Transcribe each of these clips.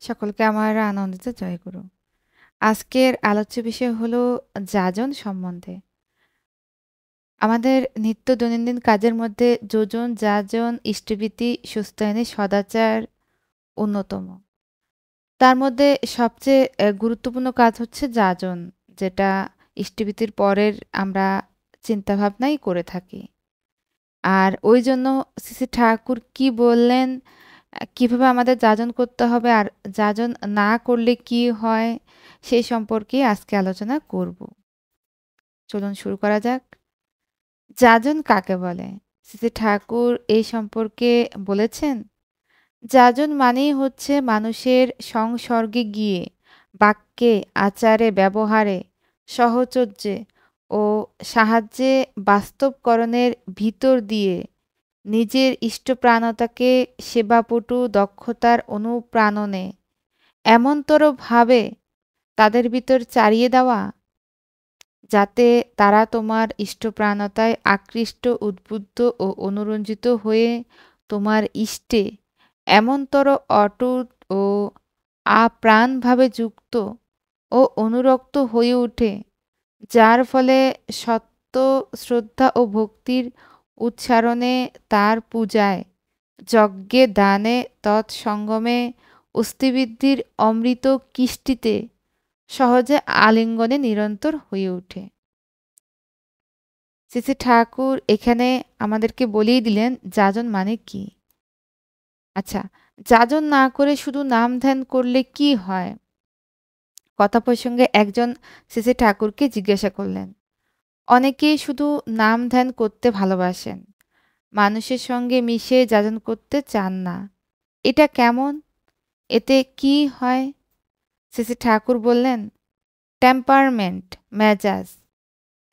সকলকে আমার আনন্দিত জয়গুরু। আজকের আলোচ্য বিষয় হলো যাজন সম্বন্ধে। আমাদের নিত্য দৈনন্দিন কাজের মধ্যে যোজন, যাজন, ইষ্টভীতি, সুস্তায়নী, সদাচার অন্যতম। তার মধ্যে সবচেয়ে গুরুত্বপূর্ণ কাজ হচ্ছে যাজন, যেটা ইষ্টভীতির পরের আমরা চিন্তাভাবনাই করে থাকি। আর ওই জন্য শ্রী শ্রী ঠাকুর কি বললেন, কিভাবে আমাদের যাজন করতে হবে আর যাজন না করলে কি হয় সেই সম্পর্কে আজকে আলোচনা করব। চলুন শুরু করা যাক। যাজন কাকে বলে? শ্রী শ্রী ঠাকুর এই সম্পর্কে বলেছেন, যাজন মানেই হচ্ছে মানুষের সংসর্গে গিয়ে বাক্যে, আচারে, ব্যবহারে, সহচর্যে ও সাহায্যে বাস্তবকরণের ভিতর দিয়ে নিজের ইষ্টপ্রাণতাকে সেবাপটু দক্ষতার অনুপ্রাণনে এমনতরভাবে তাদের ভিতর চারিয়ে দেওয়া, যাতে তারা তোমার ইষ্টপ্রাণতায় আকৃষ্ট, উদ্বুদ্ধ ও অনুরঞ্জিত হয়ে তোমার ইষ্টে এমনতর অটুট ও আপ্রাণভাবে যুক্ত ও অনুরক্ত হয়ে ওঠে, যার ফলে সত্য, শ্রদ্ধা ও ভক্তির উচ্চারণে, তার পূজায়, যজ্ঞে, দানে, তৎসঙ্গমে, অস্থিবৃদ্ধির অমৃত কিষ্টিতে সহজে আলিঙ্গনে নিরন্তর হয়ে ওঠে। শ্রী শ্রী ঠাকুর এখানে আমাদেরকে বলেই দিলেন যাজন মানে কি। আচ্ছা, যাজন না করে শুধু নাম ধ্যান করলে কি হয়? কথা প্রসঙ্গে একজন শ্রী শ্রী ঠাকুরকে জিজ্ঞাসা করলেন। অনেকেই শুধু নাম ধ্যান করতে ভালোবাসেন, মানুষের সঙ্গে মিশে যাজন করতে চান না। এটা কেমন? এতে কি হয়? শ্রী শ্রী ঠাকুর বললেন, টেম্পারমেন্ট, মেজাজ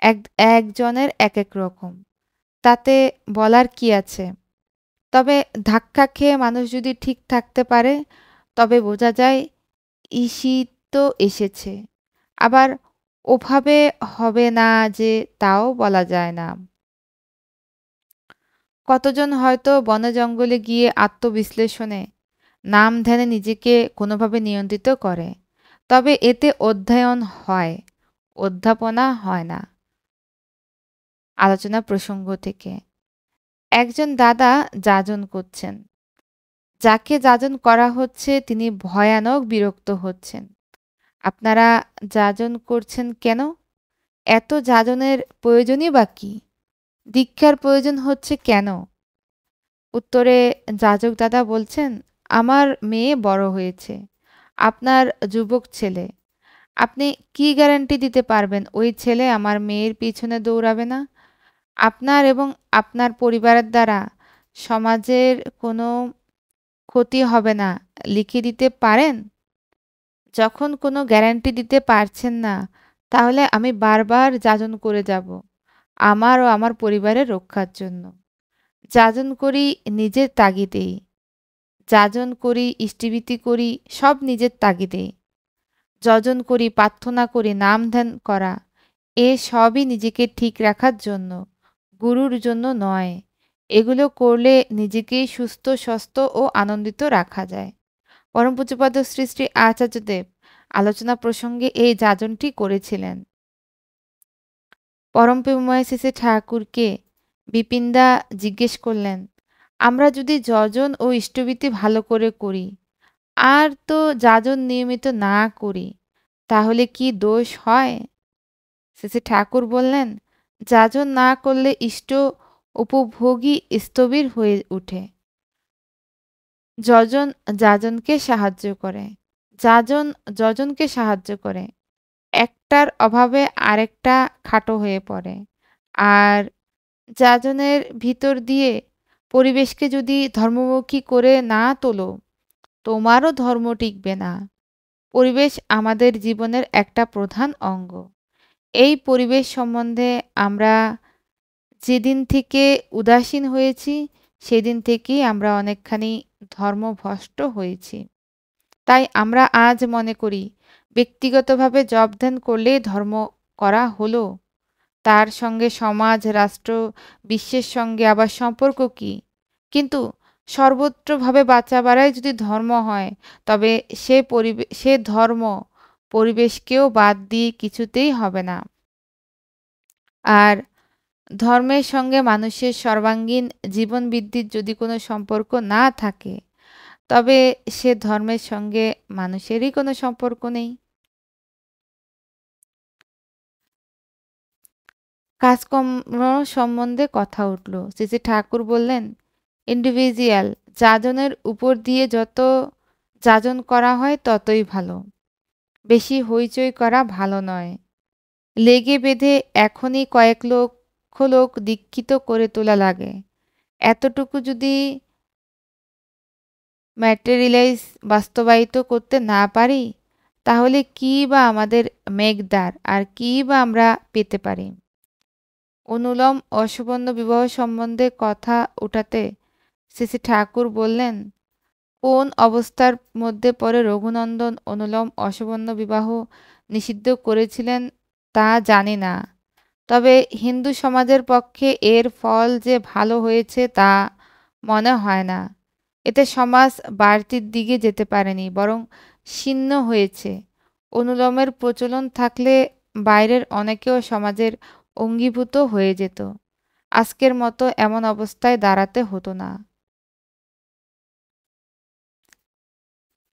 এক একজনের এক এক রকম, তাতে বলার কি আছে। তবে ধাক্কা খেয়ে মানুষ যদি ঠিক থাকতে পারে তবে বোঝা যায় ঈশিত এসেছে। আবার ওভাবে হবে না যে, তাও বলা যায় না। কতজন হয়তো বনে জঙ্গলে গিয়ে আত্মবিশ্লেষণে, নাম ধ্যানে নিজেকে কোনোভাবে নিয়ন্ত্রিত করে, তবে এতে অধ্যয়ন হয়, অধ্যাপনা হয় না। আলোচনা প্রসঙ্গ থেকে একজন দাদা যাজন করছেন। যাকে যাজন করা হচ্ছে তিনি ভয়ানক বিরক্ত হচ্ছেন। আপনারা যাজন করছেন কেন? এত যাজনের প্রয়োজনই বা কি? দীক্ষার প্রয়োজন হচ্ছে কেন? উত্তরে যাজক দাদা বলছেন, আমার মেয়ে বড় হয়েছে, আপনার যুবক ছেলে, আপনি কি গ্যারান্টি দিতে পারবেন ওই ছেলে আমার মেয়ের পিছনে দৌড়াবে না? আপনার এবং আপনার পরিবারের দ্বারা সমাজের কোনো ক্ষতি হবে না লিখে দিতে পারেন? যখন কোনো গ্যারান্টি দিতে পারছেন না, তাহলে আমি বারবার যাজন করে যাব আমার ও আমার পরিবারের রক্ষার জন্য। যাজন করি নিজের তাগিদেই, যাজন করি, ইষ্টভীতি করি, সব নিজের তাগিদেই। যজন করি, প্রার্থনা করি, নাম ধ্যান করা, এ সবই নিজেকে ঠিক রাখার জন্য, গুরুর জন্য নয়। এগুলো করলে নিজেকেই সুস্থ, স্বস্থ ও আনন্দিত রাখা যায়। পরম পূজ্যপাদ শ্রী শ্রী আচার্যদেব আলোচনা প্রসঙ্গে এই যাজনটি করেছিলেন। পরম প্রেমময় শ্রী শ্রী ঠাকুরকে বিপিনদা জিজ্ঞেস করলেন, আমরা যদি যজন ও ইষ্টভীতি ভালো করে করি আর তো যাজন নিয়মিত না করি, তাহলে কি দোষ হয়? শ্রী শ্রী ঠাকুর বললেন, যাজন না করলে ইষ্ট উপভোগী স্থবির হয়ে ওঠে। যজন যাজনকে সাহায্য করে, যাজন যজনকে সাহায্য করে। একটার অভাবে আরেকটা খাটো হয়ে পড়ে। আর যাজনের ভিতর দিয়ে পরিবেশকে যদি ধর্মমুখী করে না তোলো, তোমারও ধর্ম টিকবে না। পরিবেশ আমাদের জীবনের একটা প্রধান অঙ্গ। এই পরিবেশ সম্বন্ধে আমরা যেদিন থেকে উদাসীন হয়েছি, সেদিন থেকেই আমরা অনেকখানি ধর্মভ্রষ্ট হয়েছি। তাই আমরা আজ মনে করি ব্যক্তিগতভাবে জপ ধ্যান করলেই ধর্ম করা হলো, তার সঙ্গে সমাজ, রাষ্ট্র, বিশ্বের সঙ্গে আবার সম্পর্ক কি? কিন্তু সর্বত্রভাবে বাঁচাবাড়াই যদি ধর্ম হয়, তবে সে ধর্ম পরিবেশকেও বাদ দিয়ে কিছুতেই হবে না। আর ধর্মের সঙ্গে মানুষের সর্বাঙ্গীন জীবন বৃদ্ধির যদি কোনো সম্পর্ক না থাকে, তবে সে ধর্মের সঙ্গে মানুষেরই কোনো সম্পর্ক নেই। কাজকর্ম সম্বন্ধে কথা উঠল। শ্রী ঠাকুর বললেন, ইন্ডিভিজুয়াল যাজনের উপর দিয়ে যত যাজন করা হয় ততই ভালো। বেশি হইচই করা ভালো নয়। লেগে বেঁধে এখনই কয়েক লক্ষ লোক দীক্ষিত করে তোলা লাগে। এতটুকু যদি ম্যাটেরিয়ালাইজ বাস্তবায়িত করতে না পারি, তাহলে কী বা আমাদের মেঘদ্বার, আর কী বা আমরা পেতে পারি? অনুলোম অসুবর্ণ বিবাহ সম্বন্ধে কথা উঠাতে শ্রী ঠাকুর বললেন, কোন অবস্থার মধ্যে পরে রঘুনন্দন অনুলোম অসুবর্ণ বিবাহ নিষিদ্ধ করেছিলেন তা জানি না। তবে হিন্দু সমাজের পক্ষে এর ফল যে ভালো হয়েছে তা মনে হয় না। এতে সমাজ বাড়তির দিকে যেতে পারেনি, বরং ছিন্ন হয়েছে। অনুলোমের প্রচলন থাকলে বাইরের অনেকেও সমাজের অঙ্গীভূত হয়ে যেত। আজকের মতো এমন অবস্থায় দাঁড়াতে হতো না।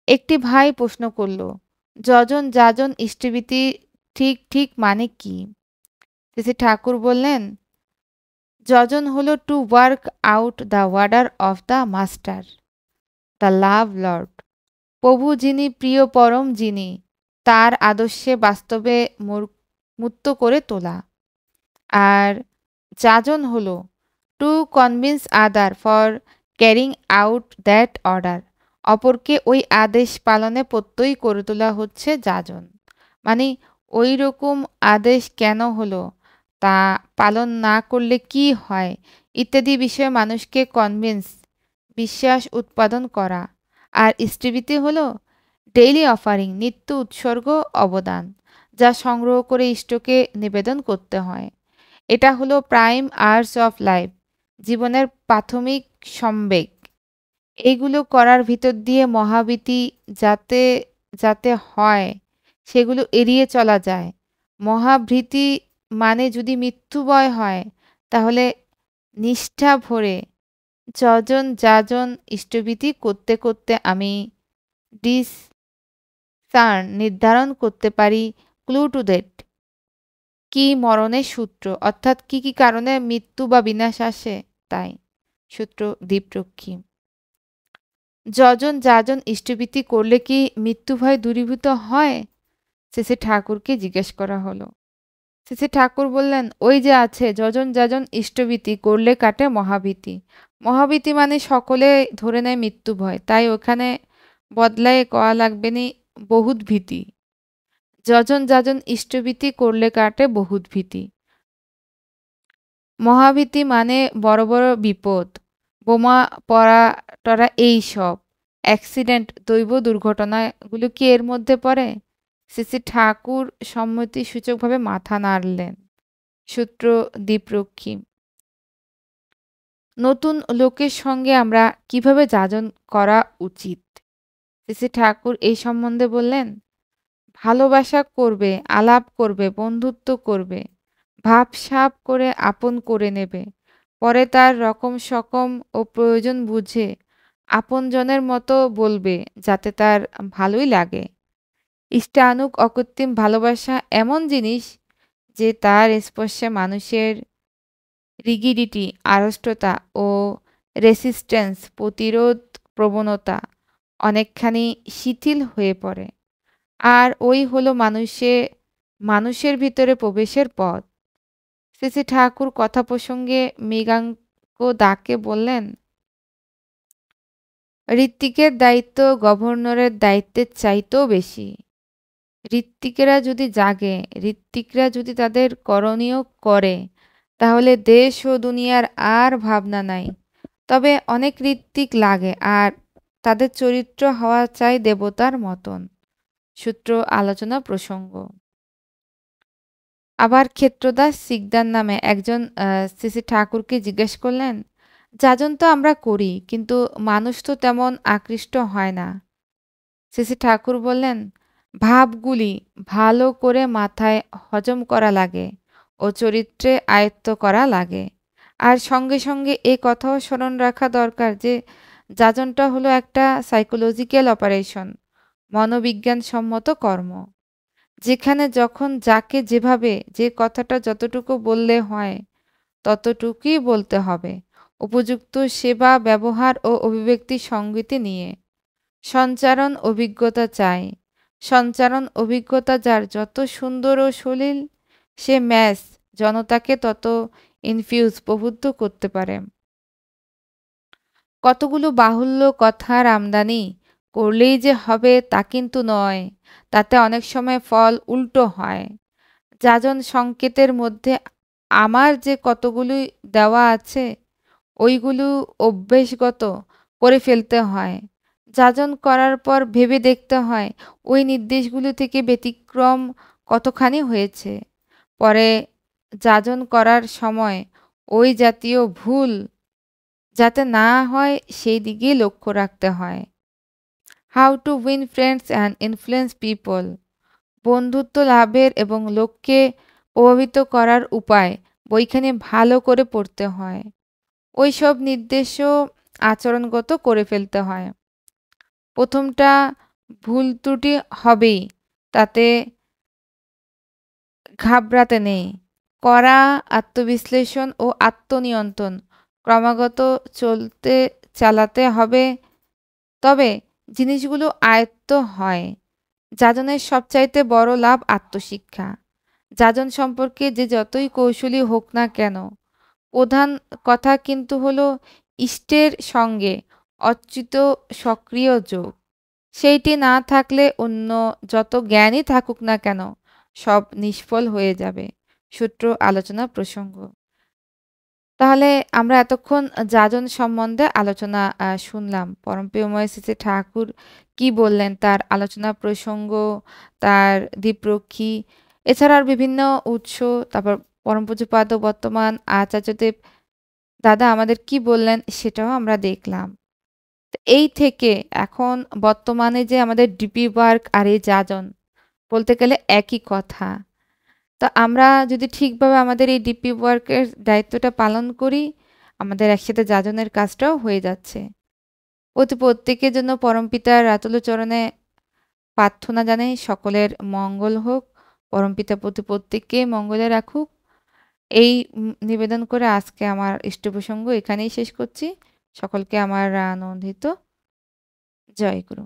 একটি ভাই প্রশ্ন করল, যজন যাজন ইষ্টভীতি ঠিক ঠিক মানে কি? শ্রী ঠাকুর বললেন, যজন হলো to work out the order of the master, the love Lord. প্রভু যিনি, প্রিয় পরম যিনি, তার আদর্শে বাস্তবে মূর্ত করে তোলা। আর যাজন হলো to convince other for carrying out that order. অপরকে ওই আদেশ পালনে প্রত্যয়ী করে তোলা হচ্ছে যাজন। মানে ওই রকম আদেশ কেন হলো, তা পালন না করলে কি হয়, ইত্যাদি বিষয়ে মানুষকে কনভিন্স, বিশ্বাস উৎপাদন করা। আর ইষ্টভীতি হলো ডেইলি অফারিং, নিত্য উৎসর্গ, অবদান, যা সংগ্রহ করে ইষ্টকে নিবেদন করতে হয়। এটা হলো প্রাইম আর্টস অফ লাইফ, জীবনের প্রাথমিক সম্বেগ। এইগুলো করার ভিতর দিয়ে মহাবীতি যাতে যাতে হয়, সেগুলো এড়িয়ে চলা যায়। মহাভীতি মানে যদি মৃত্যু ভয় হয়, তাহলে নিষ্ঠা ভরে যজন যাজন ইষ্টভীতি করতে করতে আমি নির্ধারণ করতে পারি ক্লু টু দ্যাট, কি মরণের সূত্র, অর্থাৎ কি কি কারণে মৃত্যু বা বিনাশ আসে, তাই সূত্র দীপরক্ষী। যজন যাজন ইষ্টভীতি করলে কি মৃত্যু ভয় দূরীভূত হয়? শ্রী ঠাকুরকে জিজ্ঞেস করা হলো। শ্রী ঠাকুর বললেন, ওই যে আছে, যজন যাজন ইষ্টভীতি করলে কাটে মহাভীতি। মহাভীতি মানে সকলে ধরে নেয় মৃত্যু ভয়, তাই ওখানে বদলায় কওয়া লাগবে নি বহুত ভীতি। যজন যাজন ইষ্টভীতি করলে কাটে বহুত ভীতি। মহাভীতি মানে বড় বড় বিপদ, বোমা পড়া টরা, এই সব অ্যাক্সিডেন্ট, দৈব দুর্ঘটনাগুলো কি এর মধ্যে পড়ে? শ্রী ঠাকুর সম্মতিসূচকভাবে মাথা নাড়লেন। সূত্র দীপরক্ষী। নতুন লোকের সঙ্গে আমরা কিভাবে যাজন করা উচিত? শ্রী ঠাকুর এই সম্বন্ধে বললেন, ভালোবাসা করবে, আলাপ করবে, বন্ধুত্ব করবে, ভাবসাব করে আপন করে নেবে, পরে তার রকম সকম ও প্রয়োজন বুঝে আপনজনের মতো বলবে, যাতে তার ভালোই লাগে। ইষ্টানুগ অকৃত্রিম ভালোবাসা এমন জিনিস যে তার স্পর্শে মানুষের রিগিডিটি, আড়ষ্টতা ও রেসিস্ট্যান্স, প্রতিরোধ প্রবণতা অনেকখানি শিথিল হয়ে পড়ে। আর ওই হলো মানুষের ভিতরে প্রবেশের পথ। শ্রী ঠাকুর কথা প্রসঙ্গে মৃগাঙ্ক দাকে বললেন, ঋত্বিকের দায়িত্ব গভর্নরের দায়িত্বের চাইতেও বেশি। ঋত্বিকেরা যদি জাগে, ঋত্বিকরা যদি তাদের করণীয় করে, তাহলে দেশ ও দুনিয়ার আর ভাবনা নাই। তবে অনেক ঋত্বিক লাগে, আর তাদের চরিত্র হওয়া চাই দেবতার মতন। সূত্র আলোচনা প্রসঙ্গ। আবার ক্ষেত্রদাস সিকদার নামে একজন শ্রী ঠাকুরকে জিজ্ঞেস করলেন, যাজন তো আমরা করি, কিন্তু মানুষ তো তেমন আকৃষ্ট হয় না। শ্রী ঠাকুর বললেন, ভাবগুলি ভালো করে মাথায় হজম করা লাগে ও চরিত্রে আয়ত্ত করা লাগে। আর সঙ্গে সঙ্গে এ কথাও স্মরণ রাখা দরকার যে যাজনটা হলো একটা সাইকোলজিক্যাল অপারেশন, মনোবিজ্ঞানসম্মত কর্ম। যেখানে যখন যাকে যেভাবে যে কথাটা যতটুকু বললে হয় ততটুকুই বলতে হবে, উপযুক্ত সেবা ব্যবহার ও অভিব্যক্তি সঙ্গতি নিয়ে। সঞ্চারণ অভিজ্ঞতা চাই। সঞ্চারণ অভিজ্ঞতা যার যত সুন্দর ও সলিল, সে ম্যাস জনতাকে তত ইনফিউজ প্রবুদ্ধ করতে পারে। কতগুলো বাহুল্য কথার আমদানি করলেই যে হবে তা কিন্তু নয়, তাতে অনেক সময় ফল উল্টো হয়। যাজন সংকেতের মধ্যে আমার যে কতগুলি দেওয়া আছে ওইগুলো অভ্যেসগত করে ফেলতে হয়। যাজন করার পর ভেবে দেখতে হয় ওই নির্দেশগুলো থেকে ব্যতিক্রম কতখানি হয়েছে। পরে যাজন করার সময় ওই জাতীয় ভুল যাতে না হয় সেই দিকেই লক্ষ্য রাখতে হয়। How to win friends and influence people, বন্ধুত্ব লাভের এবং লোককে প্রভাবিত করার উপায় বইখানি ভালো করে পড়তে হয়। ওই সব নির্দেশও আচরণগত করে ফেলতে হয়। প্রথমটা ভুল ত্রুটি হবেই, তাতে ঘাবড়াতে নেই। কড়া আত্মবিশ্লেষণ ও আত্মনিয়ন্ত্রণ ক্রমাগত চলতে চালাতে হবে, তবে জিনিসগুলো আয়ত্ত হয়। যাজনের সবচাইতে বড় লাভ আত্মশিক্ষা। যাজন সম্পর্কে যে যতই কৌশলী হোক না কেন, প্রধান কথা কিন্তু হলো ইষ্টের সঙ্গে অচ্যুত সক্রিয় যোগ। সেইটি না থাকলে অন্য যত জ্ঞানই থাকুক না কেন সব নিষ্ফল হয়ে যাবে। সূত্র আলোচনা প্রসঙ্গ। তাহলে আমরা এতক্ষণ যাজন সম্বন্ধে আলোচনা শুনলাম। পরমপ্রিয়ময় শ্রী ঠাকুর কি বললেন, তার আলোচনা প্রসঙ্গ, তার দিকরক্ষী, এছাড়া আর বিভিন্ন উৎস, তারপর পরম পূজ্যপাদ বর্তমান আচার্যদেব দাদা আমাদের কি বললেন সেটাও আমরা দেখলাম। তো এই থেকে এখন বর্তমানে যে আমাদের ডিপি ওয়ার্ক আর এই যাজন বলতে গেলে একই কথা। তো আমরা যদি ঠিকভাবে আমাদের এই ডিপি ওয়ার্কের দায়িত্বটা পালন করি, আমাদের একসাথে যাজনের কাজটাও হয়ে যাচ্ছে। প্রত্যেকের জন্য পরমপিতার রাতুল চরণে প্রার্থনা জানাই সকলের মঙ্গল হোক, পরমপিতা প্রত্যেককে মঙ্গলে রাখুক। এই নিবেদন করে আজকে আমার ইষ্টপ্রসঙ্গ এখানেই শেষ করছি। সকলকে আমার আনন্দিত জয় গুরু।